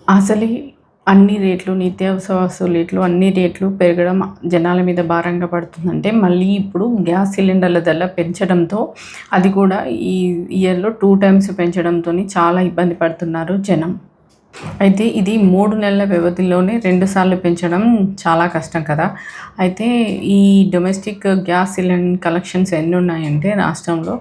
అసలు అన్ని రేట్లు నిత్యావసర వస్తువుల రేట్లు అన్ని రేట్లు పెరగడం జనాల మీద భారంగా పడుతుందంటే మళ్ళీ ఇప్పుడు గ్యాస్ సిలిండర్ల ధర పెంచడంతో అది కూడా ఈ ఇయర్‌లో 2 టైమ్స్ పెంచడంతోని చాలా ఇబ్బంది పడుతున్నారు జనం. అయితే ఇది 3 నెలల వ్యవధిలోనే 2 సార్లు పెంచడం చాలా కష్టం కదా! అయితే ఈ డొమెస్టిక్ గ్యాస్ కలెక్షన్స్ ఎన్నున్నాయంటే రాష్ట్రంలో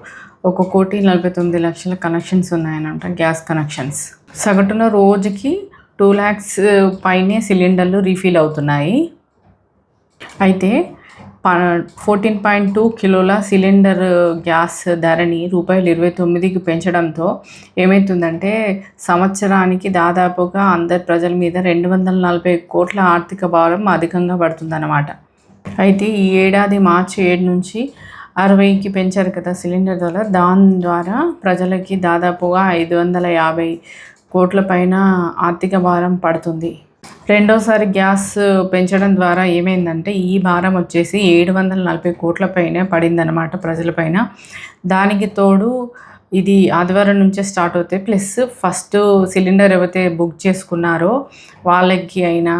1,49,00,000 కనెక్షన్స్ ఉన్నాయనంట గ్యాస్ కనెక్షన్స్. సగటున రోజుకి 2,00,000 పైనే సిలిండర్లు రీఫిల్ అవుతున్నాయి. అయితే 14.2 కిలోల సిలిండర్ గ్యాస్ ధరని రూపాయలు 29కి పెంచడంతో ఏమైతుందంటే సంవత్సరానికి దాదాపుగా అందరి ప్రజల మీద 240 కోట్ల ఆర్థిక భారం అధికంగా పడుతుందన్నమాట. అయితే ఈ ఏడాది మార్చి 7 నుంచి 60కి పెంచారు కదా సిలిండర్ ధర. దాని ద్వారా ప్రజలకి దాదాపుగా 550 కోట్ల పైన ఆర్థిక భారం పడుతుంది. రెండోసారి గ్యాస్ పెంచడం ద్వారా ఏమైందంటే ఈ భారం వచ్చేసి 740 కోట్ల పైనే పడిందనమాట ప్రజలపైన. దానికి తోడు ఇది ఆదివారం నుంచే స్టార్ట్ అవుతాయి. ప్లస్ ఫస్ట్ సిలిండర్ ఎవరైతే బుక్ చేసుకున్నారో వాళ్ళకి అయినా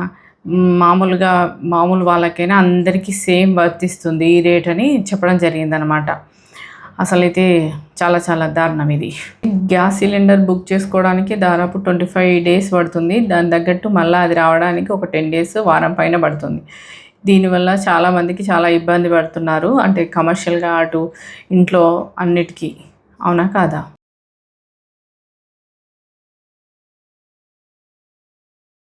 మామూలు వాళ్ళకైనా అందరికీ సేమ్ వర్తిస్తుంది ఈ రేట్ అని చెప్పడం జరిగిందనమాట. అసలైతే చాలా చాలా దారుణం ఇది. గ్యాస్ సిలిండర్ బుక్ చేసుకోవడానికి దాదాపు 25 డేస్ పడుతుంది. దాని తగ్గట్టు మళ్ళీ అది రావడానికి ఒక 10 డేస్ వారం పైన పడుతుంది. దీనివల్ల చాలామందికి చాలా ఇబ్బంది పడుతున్నారు. అంటే కమర్షియల్‌గా అటు ఇంట్లో అన్నిటికీ. అవునా కాదా?